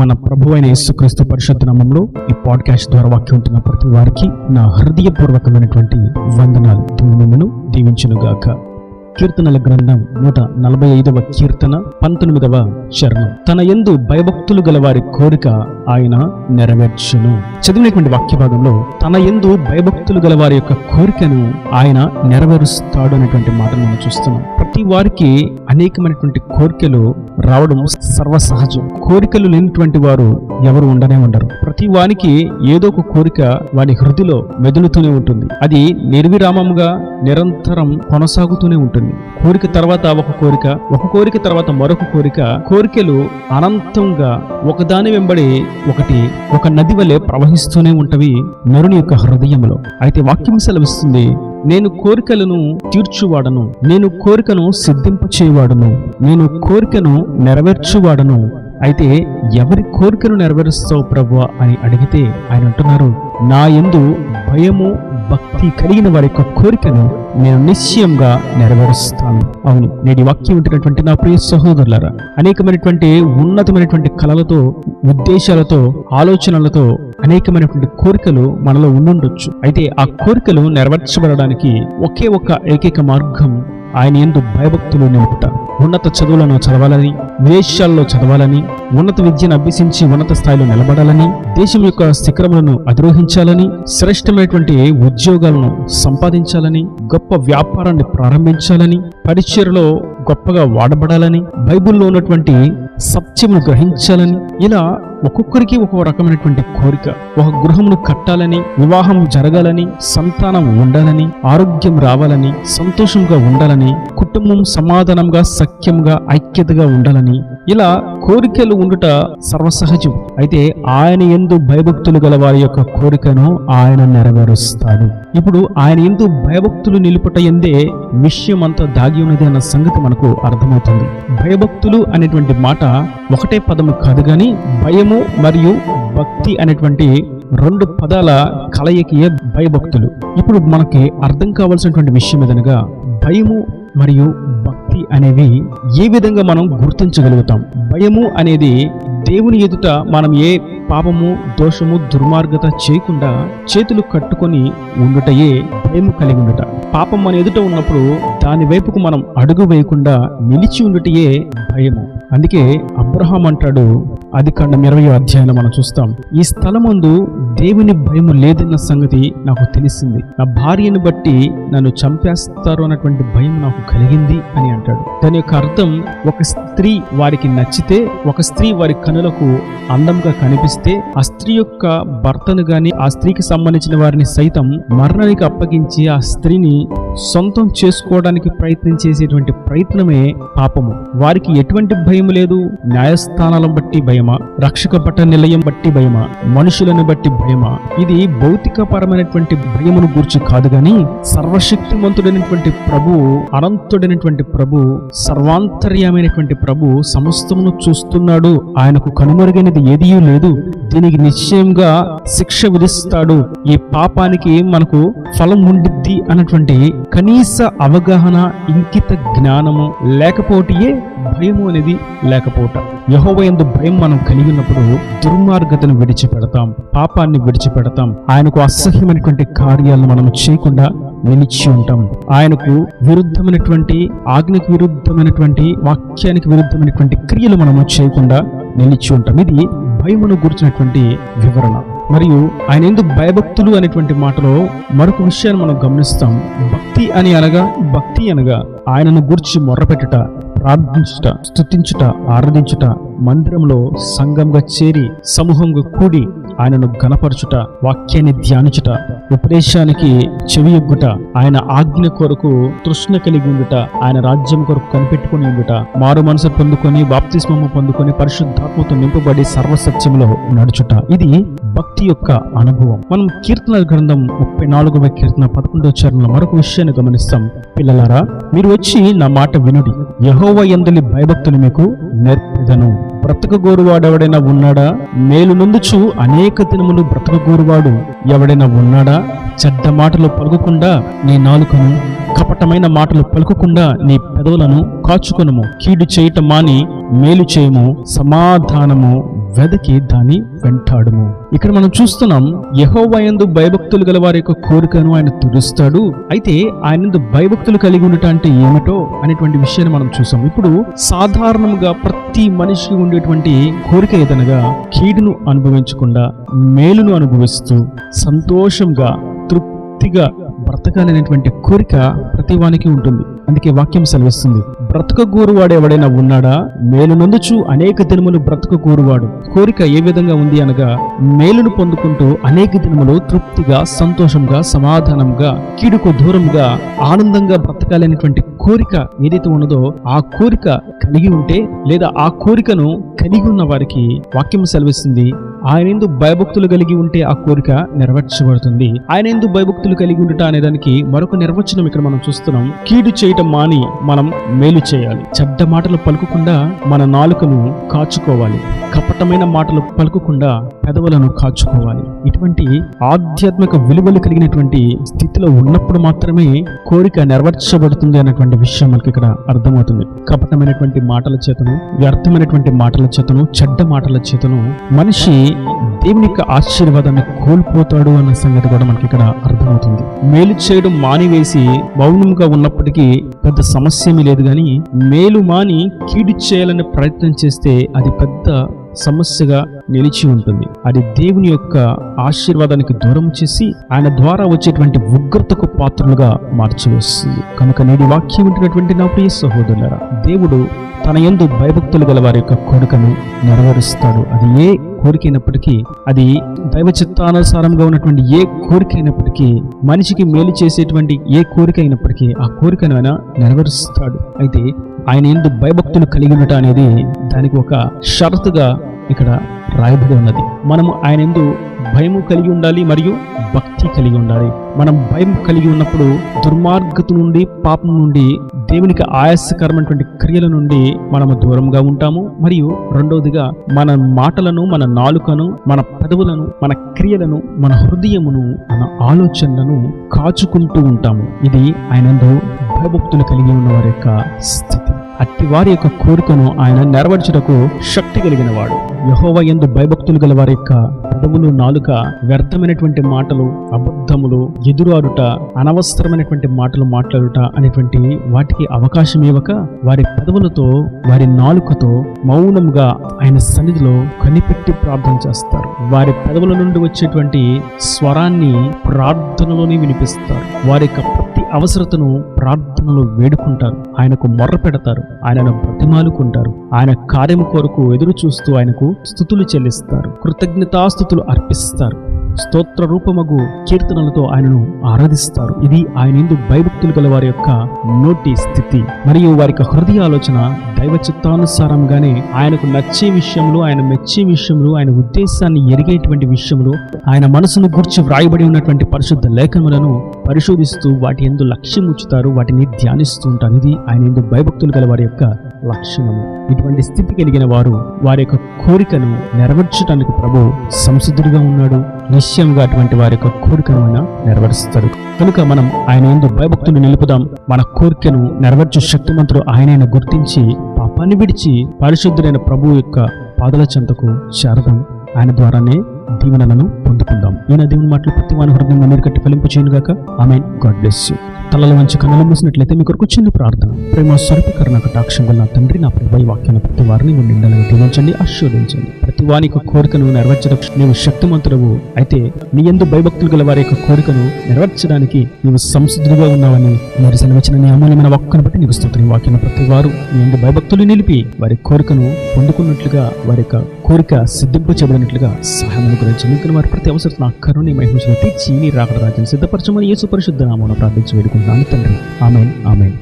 మన ప్రభువైన యేసుక్రీస్తు పరిశుద్ధ నామములో ఈ పాడ్కాస్ట్ ద్వారా వాక్యం ఉంటున్న ప్రతి వారికి నా హృదయపూర్వకమైనటువంటి వందనాలు. దేవుడు మిమ్మల్ని దీవించునుగాక. కీర్తనల గ్రంథం 145వ కీర్తన 19వ చరణం. తన యందు భయభక్తులు గల వారి కోరిక ఆయన నెరవేర్చును. చదివినటువంటి వాక్య భాగంలో తన యందు భయభక్తులు గల వారి యొక్క కోరికను ఆయన నెరవేరుస్తాడు అనేటువంటి మాటను మనం చూస్తున్నాం. ప్రతి వారికి అనేకమైనటువంటి కోరికలు రావడం సర్వసహజం. కోరికలు లేనటువంటి వారు ఎవరు ఉండనే ఉండరు. ప్రతి వానికి ఏదో ఒక కోరిక వాడి హృదయలో మెదులుతూనే ఉంటుంది. అది నిర్విరామంగా నిరంతరం కొనసాగుతూనే ఉంటుంది. కోరిక తర్వాత ఒక కోరిక తర్వాత మరొక కోరిక. కోరికలు అనంతంగా ఒకదాని వెంబడి ఒకటి ఒక నది వలె ప్రవహిస్తూనే ఉంటవి నరుని యొక్క హృదయంలో. అయితే వాక్యం సెలవిస్తుంది, నేను కోరికలను తీర్చువాడను, నేను కోరికను సిద్ధింపచేయవాడను, నేను కోరికను నెరవేర్చువాడను. అయితే ఎవరి కోరికను నెరవేరుస్తావు ప్రభువా అని అడిగితే ఆయన అంటున్నారు, నా యందు భయము భక్తి కలిగిన వారి యొక్క కోరికను నేను నిశ్చయంగా నెరవేరుస్తాను. అవును, నేటి వాక్యం ఉంటున్నటువంటి నా ప్రియ సహోదరులారా, అనేకమైనటువంటి ఉన్నతమైనటువంటి కలలతో, ఉద్దేశాలతో, ఆలోచనలతో అనేకమైనటువంటి కోరికలు మనలో ఉండుండొచ్చు. అయితే ఆ కోరికలు నెరవేర్చబడడానికి ఒకే ఏకైక మార్గం ఆయన యందు భయభక్తులు నింపుట. ఉన్నత చదువులను చదవాలని, విదేశాల్లో చదవాలని, ఉన్నత విద్యను అభ్యసించి ఉన్నత స్థాయిలో నిలబడాలని, దేశం యొక్క శిఖరములను అధిరోహించాలని, శ్రేష్టమైనటువంటి ఉద్యోగాలను సంపాదించాలని, గొప్ప వ్యాపారాన్ని ప్రారంభించాలని, పరిచర్యలో గొప్పగా వాడబడాలని, బైబిల్లో ఉన్నటువంటి సత్యమును గ్రహించాలని, ఇలా ఒక్కొక్కరికి ఒక్కొక్క రకమైనటువంటి కోరిక. ఒక గృహమును కట్టాలని, వివాహం జరగాలని, సంతానం ఉండాలని, ఆరోగ్యం రావాలని, సంతోషంగా ఉండాలని, కుటుంబం సమాధానంగా, సఖ్యంగా, ఐక్యతగా ఉండాలని, ఇలా కోరికలు ఉండుట సర్వసహజం. అయితే ఆయన యందు భయభక్తులు గల వారి యొక్క కోరికను ఆయన నెరవేరుస్తాడు. ఇప్పుడు ఆయన యందు భయభక్తులు నిలుపుట ఎందే విషయం అంతా దాగి ఉన్నది అన్న సంగతి మనకు అర్థమవుతుంది. భయభక్తులు అనేటువంటి మాట ఒకటే పదము కాదు గాని భయము మరియు భక్తి అనేటువంటి రెండు పదాల కలయికయే భయభక్తులు. ఇప్పుడు మనకి అర్థం కావాల్సినటువంటి విషయం ఏదనగా, భయము మరియు భక్తి అనేవి ఏ విధంగా మనం గుర్తించగలుగుతాం? భయము అనేది దేవుని ఎదుట మనం ఏ పాపము, దోషము, దుర్మార్గత చేయకుండా చేతులు కట్టుకొని ఉండుటయే భయము కలిగి ఉండుట. పాపం మన ఎదుట ఉన్నప్పుడు దాని వైపుకు మనం అడుగు వేయకుండా నిలిచి ఉండుటయే భయము. అందుకే అబ్రహాం అంటాడు, ఆదికాండం 20వ అధ్యాయంలో మనం చూస్తాం, ఈ స్థలమందు దేవుని భయము లేదన్న సంగతి నాకు తెలిసింది, నా భార్యను బట్టి నన్ను చంపేస్తారు అన్నటువంటి భయం నాకు కలిగింది అని అంటాడు. దాని యొక్క అర్థం, ఒక స్త్రీ వారికి నచ్చితే, ఒక స్త్రీ వారి కనులకు అందంగా కనిపిస్తే, ఆ స్త్రీ యొక్క భర్తను గాని, ఆ స్త్రీకి సంబంధించిన వారిని సైతం మరణానికి అప్పగించి ఆ స్త్రీని సొంతం చేసుకోవడానికి ప్రయత్నం చేసేటువంటి ప్రయత్నమే పాపము. వారికి ఎటువంటి భయం లేదు. న్యాయస్థానాలను బట్టి భయమా, రక్షక పట్ట నిలయం బట్టి భయమా, మనుషులను బట్టి భయమా? ఇది భౌతికపరమైనటువంటి భయమును గూర్చి కాదు గాని, సర్వశక్తిమంతుడైనటువంటి ప్రభు, అనంతుడైనటువంటి ప్రభు, సర్వాంతర్యమైనటువంటి ప్రభు సమస్తమును చూస్తున్నాడు. ఆయనకు కనుమరుగైనది ఏదీ లేదు. దీనికి నిశ్చయంగా శిక్ష విధిస్తాడు. ఈ పాపానికి మనకు ఫలం ఉండిద్ది అన్నటువంటి కనీస అవగాహన, ఇంకిత జ్ఞానము లేకపోవటయే భయము అనేది లేకపోవటం. యెహోవా యందు భయం మనం కలిగి ఉన్నప్పుడు దుర్మార్గతను విడిచిపెడతాం, పాపాన్ని విడిచిపెడతాం. ఆయనకు అసహ్యమైనటువంటి కార్యాలను మనం చేయకుండా నిలిచి ఉంటాం. ఆయనకు విరుద్ధమైనటువంటి, ఆజ్ఞకు విరుద్ధమైనటువంటి, వాక్యానికి విరుద్ధమైనటువంటి క్రియలు మనము చేయకుండా నిలిచి ఉంటాం. ఇది భయమును గురించినటువంటి వివరణ. మరియు ఆయన ఎందుకు భయభక్తులు అనేటువంటి మాటలో మరొక విషయాన్ని మనం గమనిస్తాం. భక్తి అనగా ఆయనను గురించి మొర్రపెట్టుట, ప్రార్థించుట, స్తుతించుట, ఆరాధించుట, మందిరంలో సంఘంగా చేరి సమూహంగా కూడి ఆయనను ఘనపరచుట, వాక్యాన్ని ధ్యానించుట, ఉపదేశానికి చెవియొగ్గుట, ఆయన ఆజ్ఞ కొరకు తృష్ణ కలిగి ఉండుట, ఆయన రాజ్యం కొరకు కనిపెట్టుకుని ఉండుట, మారు మనసు పొందుకొని, బాప్తిస్మము పొందుకొని, పరిశుద్ధాత్మతో నింపబడి సర్వసత్యంలో నడుచుట. ఇది భక్తి యొక్క అనుభవం. మనం కీర్తనల గ్రంథం 34వ కీర్తన 11వ చరణంలో మరొక విషయాన్ని గమనిస్తాం. పిల్లలారా, మీరు వచ్చి నా మాట వినుడి, యెహోవా యందలి భయభక్తులు మీకు నేర్పెదను. బ్రతకగోరువాడు ఎవడైనా ఉన్నాడా? మేలు నొందుచు అనేక దినములు బ్రతకగోరువాడు ఎవడైనా ఉన్నాడా? చెడ్డ మాటలు పలుకకుండా నీ నాలుకను, కపటమైన మాటలు పలుకకుండా నీ పెదవులను కాచుకొనుము. కీడు చేయటం మాని మేలు చేయము, సమాధానము వెదకి దాన్ని వెంటాడుము. ఇక్కడ మనం చూస్తున్నాం, యెహోవా యందు భయభక్తులు గల వారి యొక్క కోరికను ఆయన తీరుస్తాడు. అయితే ఆయన యందు భయభక్తులు కలిగి ఉండటం అంటే ఏమిటో అనేటువంటి విషయాన్ని మనం చూసాం. ఇప్పుడు సాధారణంగా ప్రతి మనిషికి ఉండేటువంటి కోరిక ఏదనగా కీడును అనుభవించకుండా మేలును అనుభవిస్తూ సంతోషంగా తృప్తిగా బ్రతకాలనేటువంటి కోరిక ప్రతి వానికి ఉంటుంది. అందుకే వాక్యం సెలవిస్తుంది, బ్రతకగోరువాడు ఎవడైనా ఉన్నాడా? మేలు నొందుచు అనేక దినములు బ్రతకగోరువాడు. కోరిక ఏ విధంగా ఉంది అనగా, మేలును పొందుకుంటూ అనేక దినములు తృప్తిగా సంతోషంగా సమాధానంగా కీడుకు దూరంగా ఆనందంగా బ్రతకాలనేటువంటి కోరిక ఏదైతే ఉన్నదో ఆ కోరిక కలిగి ఉంటే, లేదా ఆ కోరికను కలిగి ఉన్న వారికి వాక్యం సెలవిస్తుంది, ఆయన యందు భయభక్తులు కలిగి ఉంటే ఆ కోరిక నెరవేర్చబడుతుంది. ఆయన యందు భయభక్తులు కలిగి ఉండట అనేదానికి మరొక నిర్వచనం ఇక్కడ మనం చూస్తున్నాం. కీడు చేయటం మాని మనం మేలు చేయాలి. చెడ్డ మాటలు పలుకకుండా మన నాలుకను కాచుకోవాలి. కపటమైన మాటలు పలుకకుండా పెదవులను కాచుకోవాలి. ఇటువంటి ఆధ్యాత్మిక విలువలు కలిగినటువంటి స్థితిలో ఉన్నప్పుడు మాత్రమే కోరిక నెరవేర్చబడుతుంది అన్నటువంటి విషయం మనకి ఇక్కడ అర్థమవుతుంది. కపటమైనటువంటి మాటల చేతను, వ్యర్థమైనటువంటి మాటల చేతను, చెడ్డ మాటల చేతను మనిషి దేవుని యొక్క ఆశీర్వాదాన్ని కోల్పోతాడు అన్న సంగతి కూడా మనకి ఇక్కడ అర్థమవుతుంది. మేలు చేయడం మానివేసి మౌనంగా ఉన్నప్పటికీ పెద్ద సమస్య ఏమీ లేదు, కానీ మేలు మాని కీడు చేయాలనే ప్రయత్నం చేస్తే అది పెద్ద సమస్యగా నిలిచి ఉంటుంది. అది దేవుని యొక్క ఆశీర్వాదానికి దూరం చేసి ఆయన ద్వారా వచ్చేటువంటి ఉగ్రతకు పాత్రలుగా మార్చివేస్తుంది. కనుక నేటి వాక్యం వింటున్నటువంటి నా ప్రియ సహోదరులారా, దేవుడు తన యందు భయభక్తులు గల వారి యొక్క కోరికను నెరవేరుస్తాడు. అది ఏ కోరికైనప్పటికీ, అది దైవ చిత్తానుసారంగా ఉన్నటువంటి ఏ కోరిక అయినప్పటికీ, మనిషికి మేలు చేసేటువంటి ఏ కోరిక అయినప్పటికీ ఆ కోరికను ఆయన నెరవేరుస్తాడు. అయితే ఆయన యందు భయభక్తులు కలిగి ఉండటం అనేది దానికి ఒక షరతుగా ఇక్కడ రాయబడి ఉన్నది. మనము ఆయన యందు భయము కలిగి ఉండాలి మరియు భక్తి కలిగి ఉండాలి. మనం భయం కలిగి ఉన్నప్పుడు దుర్మార్గత నుండి, పాపం నుండి, దేవునికి ఆయాసకరమైనటువంటి క్రియల నుండి మనము దూరంగా ఉంటాము. మరియు రెండవదిగా మన మాటలను, మన నాలుకను, మన పెదవులను, మన క్రియలను, మన హృదయమును, మన ఆలోచనలను కాచుకుంటూ ఉంటాము. ఇది ఆయనందు భయభక్తులు కలిగి ఉన్న వారి యొక్క స్థితి. అట్టి వారి యొక్క కోరికను ఆయన నెరవేర్చుటకు శక్తి కలిగిన వాడు. యెహోవా యందు భయభక్తులు గల వారి యొక్క పెదవులు, నాలుక వ్యర్థమైనటువంటి మాటలు, అబద్ధములు, ఎదురాడుట, అనవసరమైనటువంటి మాటలు మాట్లాడుట అనేటువంటి వాటికి అవకాశం ఇవ్వక వారి పెదవులతో, వారి నాలుకతో మౌనంగా ఆయన సన్నిధిలో కనిపెట్టి ప్రార్థన చేస్తారు. వారి పెదవుల నుండి వచ్చేటువంటి స్వరాన్ని ప్రార్థనలోనే వినిపిస్తారు. వారి యొక్క ప్రతి అవసరతను ప్రార్థనలో వేడుకుంటారు. ఆయనకు మొర్ర పెడతారు, ఆయనను బ్రతిమాలుకుంటారు. ఆయన కార్యము కొరకు ఎదురు చూస్తూ ఆయనకు స్తుతులు చెల్లిస్తారు, కృతజ్ఞతాస్తుతులు అర్పిస్తారు. స్తోత్ర రూపమగు కీర్తనలతో ఆయనను ఆరాధిస్తారు. ఇది ఆయన యందు భయభక్తులు గల వారి యొక్క నోటి స్థితి. మరియు వారి యొక్క హృదయ ఆలోచన దైవ చిత్తానుసారంగానే ఆయనకు నచ్చే విషయంలో, ఆయన మెచ్చే విషయంలో, ఆయన ఉద్దేశాన్ని ఎరిగేటువంటి విషయంలో, ఆయన మనసును గురించి వ్రాయబడి ఉన్నటువంటి పరిశుద్ధ లేఖనములను పరిశోధిస్తూ వాటి యందు లక్ష్యం ఉంచుతారు, వాటిని ధ్యానిస్తూ ఉంటారు. ఇది ఆయన యందు భయభక్తులు గల వారి యొక్క లక్షణము. ఇటువంటి స్థితి కలిగిన వారు వారి యొక్క కోరికను నెరవేర్చడానికి ప్రభు సంసిద్ధుడిగా ఉన్నాడు. నిశ్చయంగా అటువంటి వారి యొక్క కోరికను ఆయన నెరవేరుస్తాడు. కనుక మనం ఆయన యందు భయభక్తులు నిలుపుదాం. మన కోరికను నెరవేర్చే శక్తిమంతుడు ఆయనను గుర్తించి పాపాన్ని విడిచి పరిశుద్ధుడైన ప్రభు యొక్క పాదల చెంతకు చేరదాం. ఆయన ద్వారానే దీవెనలను పొందుకుందాం. ఈయన దేవుని మాటలు ప్రతి వాని హృదయంలో నీరు కట్టి ఫలింపు చేయను గాక. ఆమేన్. God bless you. తలలు వంచి కన్నులు మూసినట్లయితే మీ కొరకు చిన్న ప్రార్థన. ప్రేమ స్వరూపకరణ కటాక్షం వల్ల నా తండ్రి, నా ప్రభు ఈ వాక్యాన్ని ప్రతి వారిని నిండాలని దీవించండి, ఆశీర్వదించండి. ప్రతి వాని యొక్క కోరికను నెరవేర్చడానికి నీవు శక్తిమంతుడవు. అయితే నీ యందు భయభక్తులు గల వారి యొక్క కోరికను నెరవేర్చడానికి నీవు సంసిద్ధుడిగా ఉన్నావని మీరు సెలవిచ్చిన నీ అమూల్యమైన వాక్కును బట్టి నీకు స్తోత్రం. వాక్యాన్ని ప్రతి వారు నీ యందు భయభక్తులు నిలిపి వారి కోరికను పొందుకున్నట్లుగా, వారి యొక్క కోరిక సిద్ధింపు చేయబడినట్లుగా సహాయం గురించి మీకు వారి ప్రతి అవసరం నా కరుణ మహిమను తీర్చి నీ రాకడ రాజ్యాన్ని సిద్ధపరచమని యేసు పరిశుద్ధ నామమున ప్రార్థించి వేడుకుంటున్నాను తండ్రి. ఆమేన్. ఆమేన్.